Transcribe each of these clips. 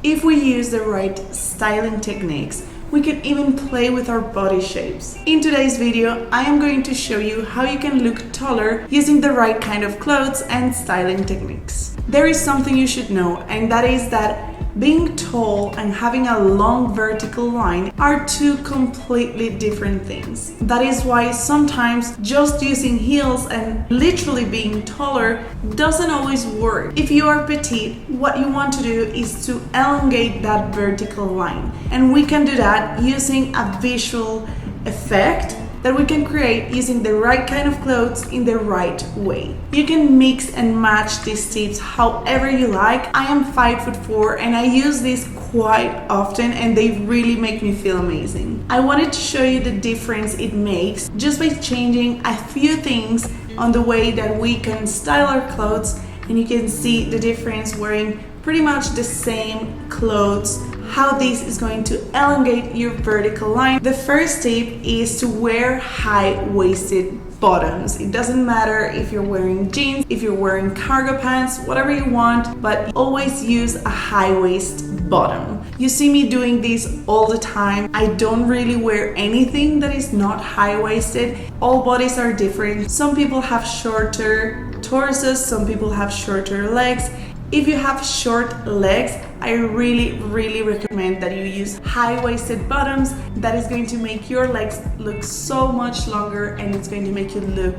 If we use the right styling techniques, we can even play with our body shapes. In today's video, I am going to show you how you can look taller using the right kind of clothes and styling techniques. There is something you should know, and that is that being tall and having a long vertical line are two completely different things. That is why sometimes just using heels and literally being taller doesn't always work. If you are petite, what you want to do is to elongate that vertical line. And we can do that using a visual effect that we can create using the right kind of clothes in the right way. You can mix and match these tips however you like. I am 5'4" and I use these quite often and they really make me feel amazing. I wanted to show you the difference it makes just by changing a few things on the way that we can style our clothes, and you can see the difference wearing pretty much the same clothes, how this is going to elongate your vertical line. The first tip is to wear high-waisted bottoms. It doesn't matter if you're wearing jeans, if you're wearing cargo pants, whatever you want, but always use a high-waist bottom. You see me doing this all the time. I don't really wear anything that is not high-waisted. All bodies are different. Some people have shorter torsos, some people have shorter legs. If you have short legs, I really recommend that you use high-waisted bottoms. That is going to make your legs look so much longer and it's going to make you look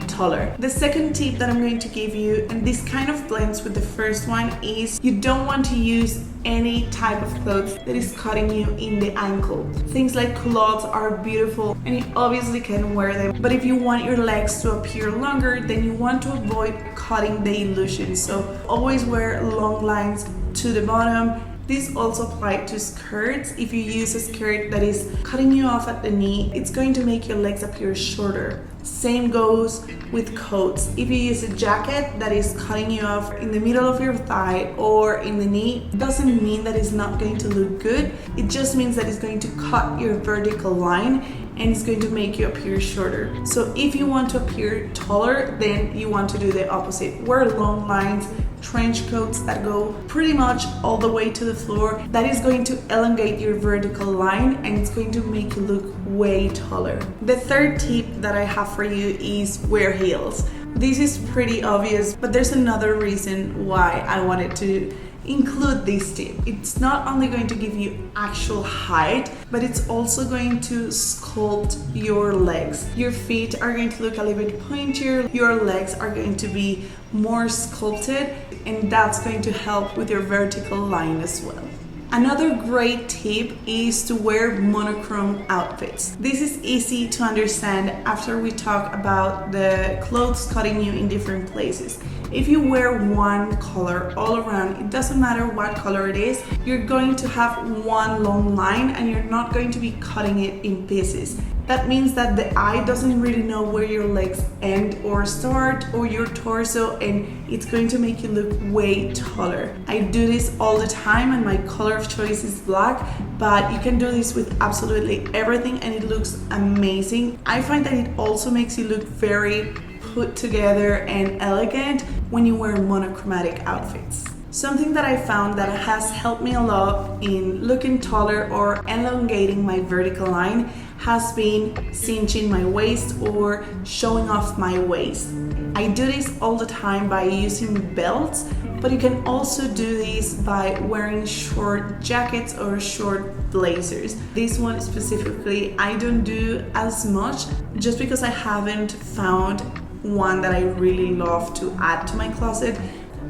taller. The second tip that I'm going to give you, and this kind of blends with the first one, is you don't want to use any type of clothes that is cutting you in the ankle. Things like culottes are beautiful and you obviously can wear them, but if you want your legs to appear longer, then you want to avoid cutting the illusion. So always wear long lines to the bottom. This also applies to skirts. If you use a skirt that is cutting you off at the knee, it's going to make your legs appear shorter. Same goes with coats. If you use a jacket that is cutting you off in the middle of your thigh or in the knee, it doesn't mean that it's not going to look good. It just means that it's going to cut your vertical line and it's going to make you appear shorter. So if you want to appear taller, then you want to do the opposite. Wear long lines, trench coats that go pretty much all the way to the floor. That is going to elongate your vertical line and it's going to make you look way taller. The third tip that I have for you is wear heels. This is pretty obvious, but there's another reason why I wanted to include this tip. It's not only going to give you actual height, but it's also going to sculpt your legs. Your feet are going to look a little bit pointier, your legs are going to be more sculpted, and that's going to help with your vertical line as well. Another great tip is to wear monochrome outfits. This is easy to understand after we talk about the clothes cutting you in different places. If you wear one color all around, it doesn't matter what color it is, you're going to have one long line and you're not going to be cutting it in pieces. That means that the eye doesn't really know where your legs end or start, or your torso, and it's going to make you look way taller. I do this all the time and my color of choice is black, but you can do this with absolutely everything and it looks amazing. I find that it also makes you look very put together and elegant when you wear monochromatic outfits. Something that I found that has helped me a lot in looking taller or elongating my vertical line has been cinching my waist or showing off my waist. I do this all the time by using belts, but you can also do this by wearing short jackets or short blazers. This one specifically I don't do as much just because I haven't found one that I really love to add to my closet.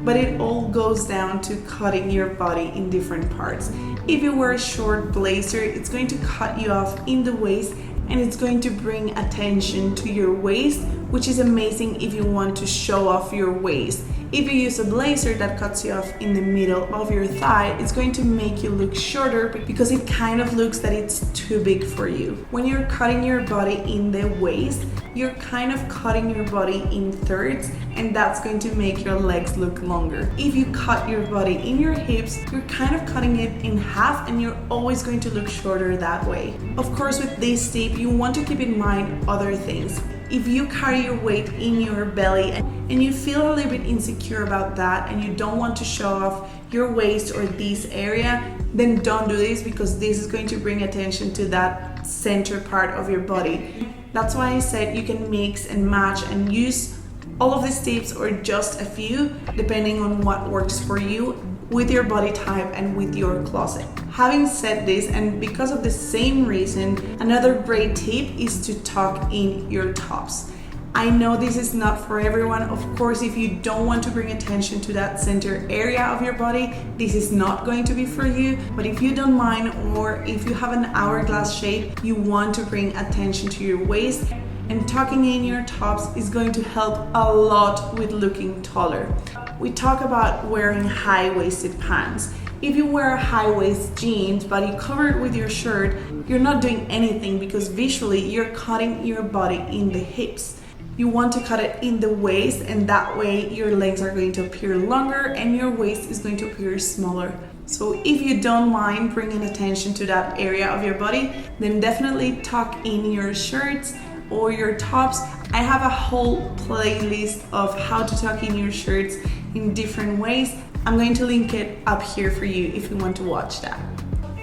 But it all goes down to cutting your body in different parts. If you wear a short blazer, it's going to cut you off in the waist and it's going to bring attention to your waist, which is amazing if you want to show off your waist. If you use a blazer that cuts you off in the middle of your thigh, it's going to make you look shorter because it kind of looks that it's too big for you. When you're cutting your body in the waist, you're kind of cutting your body in thirds, and that's going to make your legs look longer. If you cut your body in your hips, you're kind of cutting it in half and you're always going to look shorter that way. Of course, with this tip, you want to keep in mind other things. If you carry your weight in your belly and you feel a little bit insecure about that and you don't want to show off your waist or this area, then don't do this, because this is going to bring attention to that center part of your body. That's why I said you can mix and match and use all of these tips or just a few, depending on what works for you with your body type and with your closet. Having said this, and because of the same reason, another great tip is to tuck in your tops. I know this is not for everyone. Of course, if you don't want to bring attention to that center area of your body, this is not going to be for you. But if you don't mind, or if you have an hourglass shape, you want to bring attention to your waist, and tucking in your tops is going to help a lot with looking taller. We talk about wearing high-waisted pants. If you wear high-waist jeans but you cover it with your shirt, you're not doing anything, because visually you're cutting your body in the hips. You want to cut it in the waist, and that way your legs are going to appear longer and your waist is going to appear smaller. So if you don't mind bringing attention to that area of your body, then definitely tuck in your shirts or your tops. I have a whole playlist of how to tuck in your shirts in different ways. I'm going to link it up here for you if you want to watch that.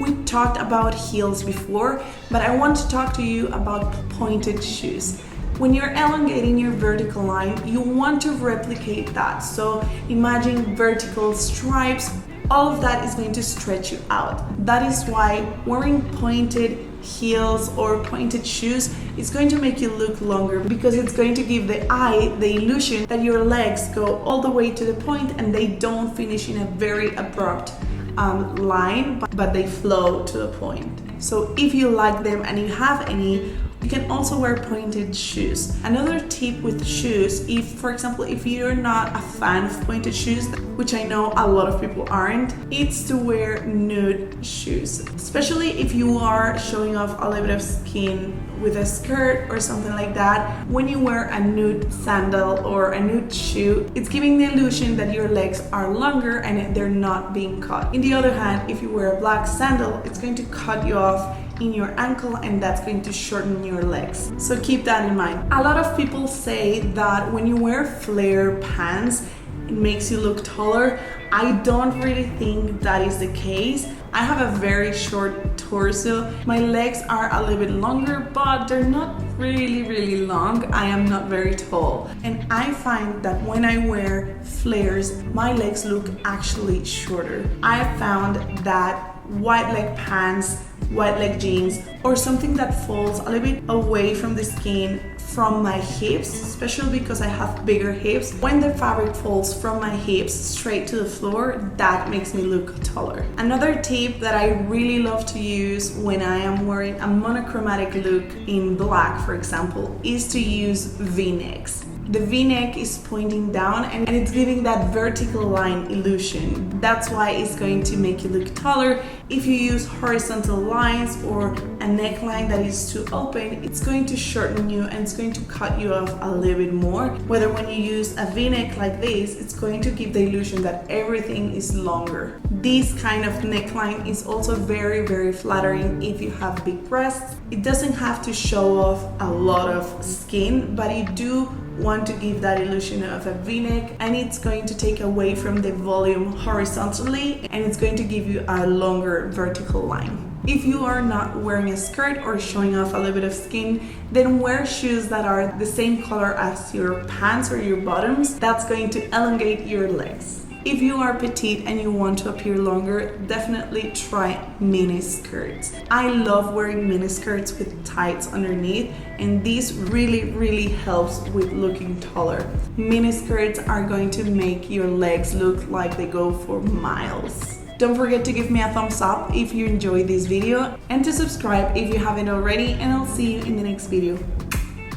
We talked about heels before, but I want to talk to you about pointed shoes. When you're elongating your vertical line, you want to replicate that. So imagine vertical stripes. All of that is going to stretch you out. That is why wearing pointed heels or pointed shoes is going to make you look longer, because it's going to give the eye the illusion that your legs go all the way to the point and they don't finish in a very abrupt line, but they flow to the point. So if you like them and you have any, you can also wear pointed shoes. Another tip with shoes, if for example, if you're not a fan of pointed shoes, which I know a lot of people aren't, it's to wear nude shoes. Especially if you are showing off a little bit of skin with a skirt or something like that. When you wear a nude sandal or a nude shoe, it's giving the illusion that your legs are longer and they're not being cut. On the other hand, if you wear a black sandal, it's going to cut you off in your ankle, and that's going to shorten your legs. So keep that in mind. A lot of people say that when you wear flare pants, it makes you look taller. I don't really think that is the case. I have a very short torso. My legs are a little bit longer, but they're not really long. I am not very tall. And I find that when I wear flares, my legs look actually shorter. I have found that wide leg pants, wide leg jeans, or something that falls a little bit away from the skin from my hips, especially because I have bigger hips. When the fabric falls from my hips straight to the floor, that makes me look taller. Another tip that I really love to use when I am wearing a monochromatic look in black, for example, is to use V-necks. The V-neck is pointing down and it's giving that vertical line illusion. That's why it's going to make you look taller. If you use horizontal lines or a neckline that is too open, it's going to shorten you and it's going to cut you off a little bit more. Whether when you use a V-neck like this, it's going to give the illusion that everything is longer. This kind of neckline is also very flattering if you have big breasts. It doesn't have to show off a lot of skin, but you do want to give that illusion of a V-neck, and it's going to take away from the volume horizontally and it's going to give you a longer vertical line. If you are not wearing a skirt or showing off a little bit of skin, then wear shoes that are the same color as your pants or your bottoms. That's going to elongate your legs. If you are petite and you want to appear longer, definitely try mini skirts. I love wearing mini skirts with tights underneath, and this really helps with looking taller. Mini skirts are going to make your legs look like they go for miles. Don't forget to give me a thumbs up if you enjoyed this video and to subscribe if you haven't already, and I'll see you in the next video.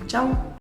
Ciao!